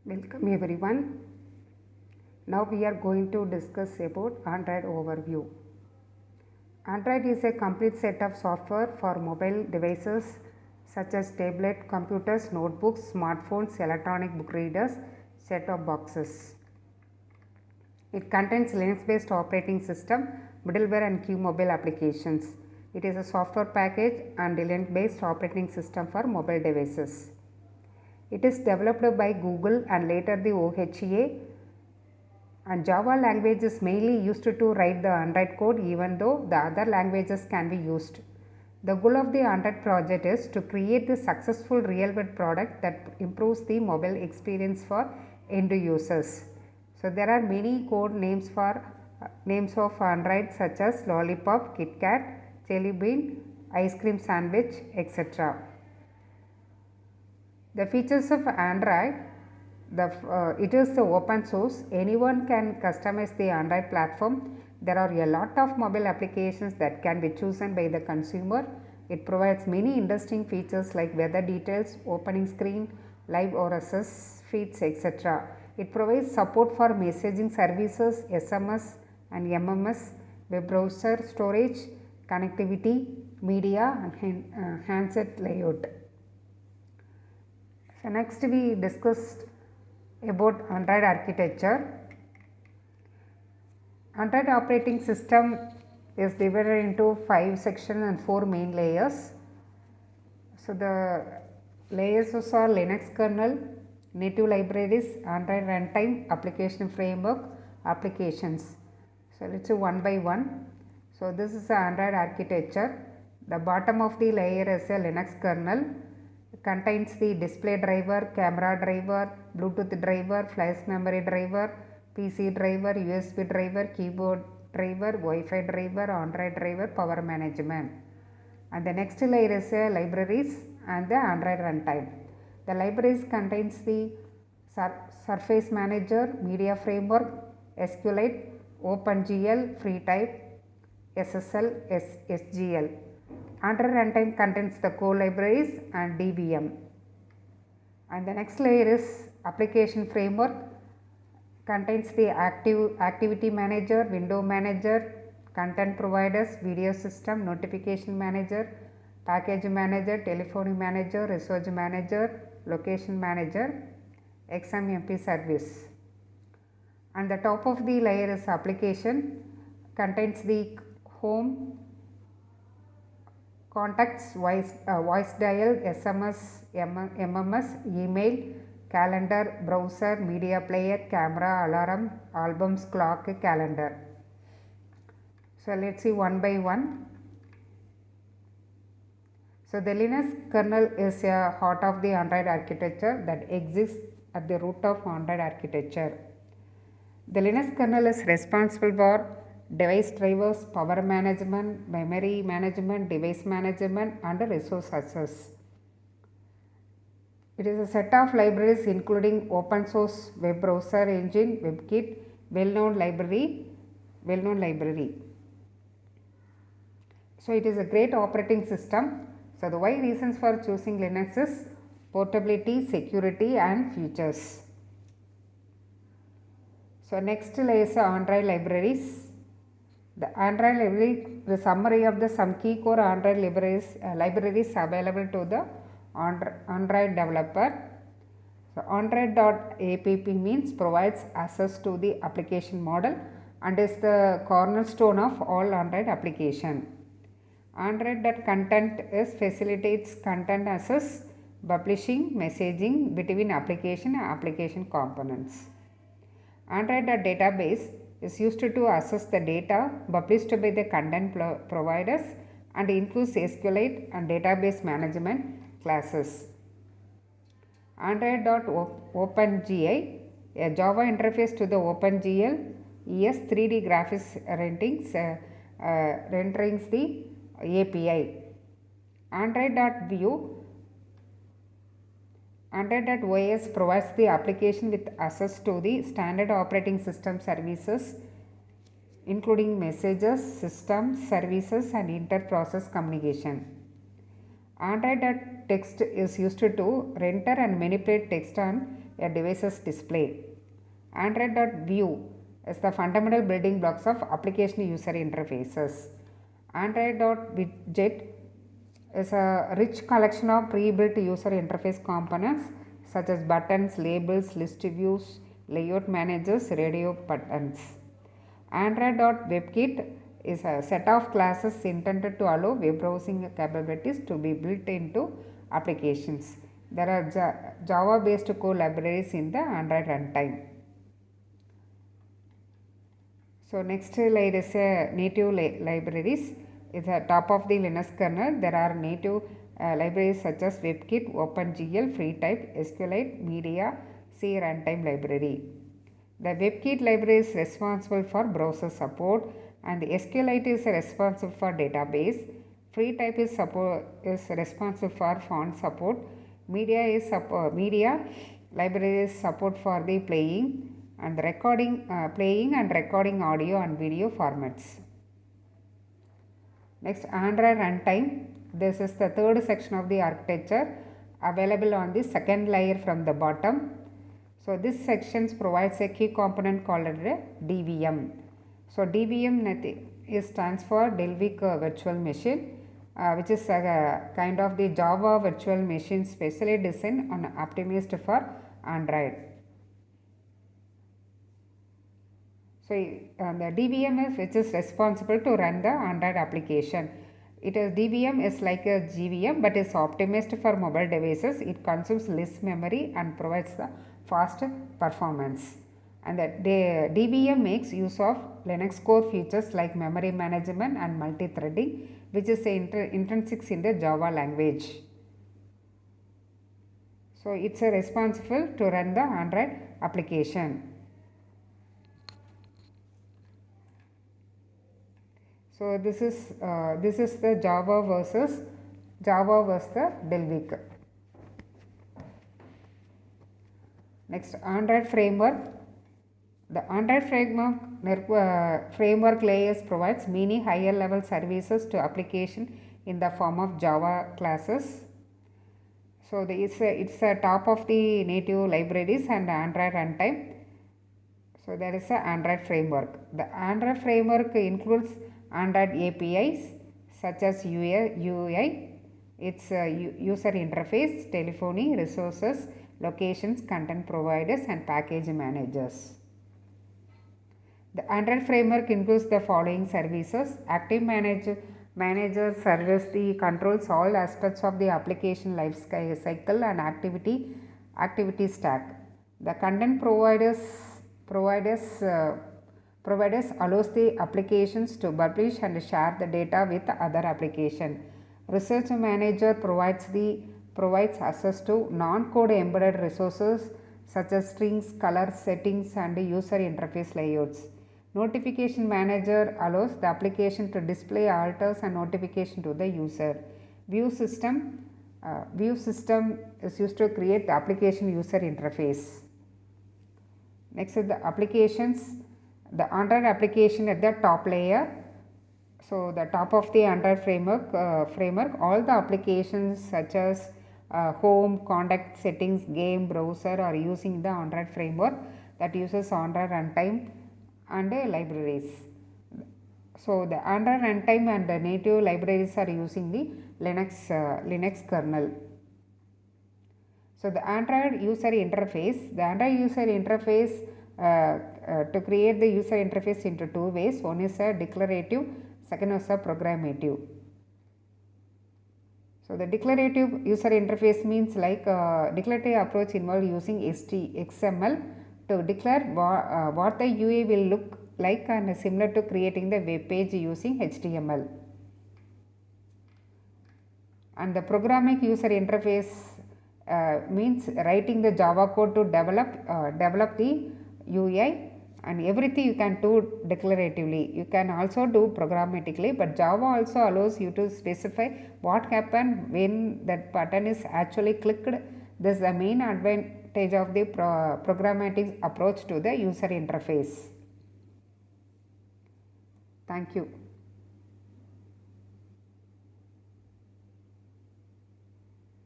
Welcome everyone. Now we are going to discuss about Android overview. Android is a complete set of software for mobile devices such as tablet, computers, notebooks, smartphones, electronic book readers, set-top boxes. It contains Linux-based operating system, middleware and QMobile applications. It is a software package and Linux-based operating system for mobile devices. It is developed by Google and later the OHA, and Java language is mainly used to write the Android code, even though the other languages can be used. The goal of the Android project is to create the successful real world product that improves the mobile experience for end users. So there are many code names for names of Android such as Lollipop, KitKat, Jelly Bean, Ice Cream Sandwich, etc. The features of Android, it is the open source. Anyone can customize the Android platform. There are a lot of mobile applications that can be chosen by the consumer. It provides many interesting features like weather details, opening screen, live RSS feeds, etc. It provides support for messaging services, SMS and MMS, web browser storage, connectivity, media and handset layout. So next we discussed about Android architecture. Android operating system is divided into 5 sections and 4 main layers. So the layers are Linux kernel, native libraries, Android runtime, application framework, applications. So let's do one by one. So this is the Android architecture. The bottom of the layer is a Linux kernel. Contains the display driver, camera driver, Bluetooth driver, flash memory driver, PC driver, USB driver, keyboard driver, Wi-Fi driver, Android driver, power management. And the next layer is libraries and the Android runtime. The libraries contains the Surface Manager, Media Framework, SQLite, OpenGL, FreeType, SSL, SGL. Android runtime contains the core libraries and DBM. And the next layer is application framework, contains the activity manager, window manager, content providers, video system, notification manager, package manager, telephony manager, resource manager, location manager, XMPP service. And the top of the layer is application, contains the home, contacts, voice dial, SMS, MMS, email, calendar, browser, media player, camera, alarm, albums, clock, calendar. So let's see one by one. So the Linux kernel is a heart of the Android architecture that exists at the root of Android architecture. The Linux kernel is responsible for device drivers, power management, memory management, device management and resource access. It is a set of libraries including open source web browser engine, WebKit, well-known library. So it is a great operating system. So the why reasons for choosing Linux is portability, security and features. So next is Android libraries. The Android library, the summary of the some key core Android libraries available to the Android developer. So Android.app means provides access to the application model and is the cornerstone of all Android application. Android.content is facilitates content access, publishing, messaging between application and application components. Android.database is used to access the data published by the content providers and includes SQLite and database management classes. Android.OpenGL, a Java interface to the OpenGL, ES 3D graphics renderings the API. Android.OS provides the application with access to the standard operating system services including messages, systems, services and inter-process communication. Android.text is used to render and manipulate text on a device's display. Android.view is the fundamental building blocks of application user interfaces. Android.widget is a rich collection of pre-built user interface components such as buttons, labels, list views, layout managers, radio buttons. Android.webkit is a set of classes intended to allow web browsing capabilities to be built into applications. There are Java based core libraries in the Android runtime. So next layer is native libraries. Is the top of the Linux kernel. There are native libraries such as WebKit, OpenGL, FreeType, SQLite, Media, C runtime library. The WebKit library is responsible for browser support and the SQLite is responsible for database. FreeType is responsible for font support. Media library is support for the playing and recording audio and video formats. Next, Android runtime. This is the third section of the architecture available on the second layer from the bottom. So this section provides a key component called DVM. So DVM stands for Dalvik Virtual Machine, which is a kind of the Java virtual machine specially designed and optimized for Android. So the DVM which is responsible to run the Android application. DVM is like a GVM but is optimized for mobile devices. It consumes less memory and provides the fast performance. And the DVM makes use of Linux core features like memory management and multi-threading, which is intrinsic in the Java language. So it's responsible to run the Android application. So this is the Java versus the Dalvik. Next, Android framework. The Android framework layers provides many higher level services to application in the form of Java classes. So it's a top of the native libraries and Android runtime. So there is a Android framework. The Android framework includes Android APIs such as UI, its user interface, telephony, resources, locations, content providers and package managers. The Android framework includes the following services. Active Manager serves controls all aspects of the application life cycle and activity stack. The content providers allows the applications to publish and share the data with other application. Research Manager provides access to non-code embedded resources such as strings, colors, settings and user interface layouts. Notification Manager allows the application to display alerts and notification to the user. View system is used to create the application user interface. Next is the applications. The Android application at the top layer. So the top of the Android framework, all the applications such as home, contact, settings, game, browser are using the Android framework that uses Android runtime and libraries. So the Android runtime and the native libraries are using the Linux kernel. So the Android user interface, to create the user interface into two ways. One is a declarative, second is a programmative. So the declarative user interface means like declarative approach involves using XML to declare what the UI will look like and similar to creating the web page using HTML. And the programmatic user interface means writing the Java code to develop the UI, and everything you can do declaratively. You can also do programmatically, but Java also allows you to specify what happens when that button is actually clicked. This is the main advantage of the programmatic approach to the user interface. Thank you.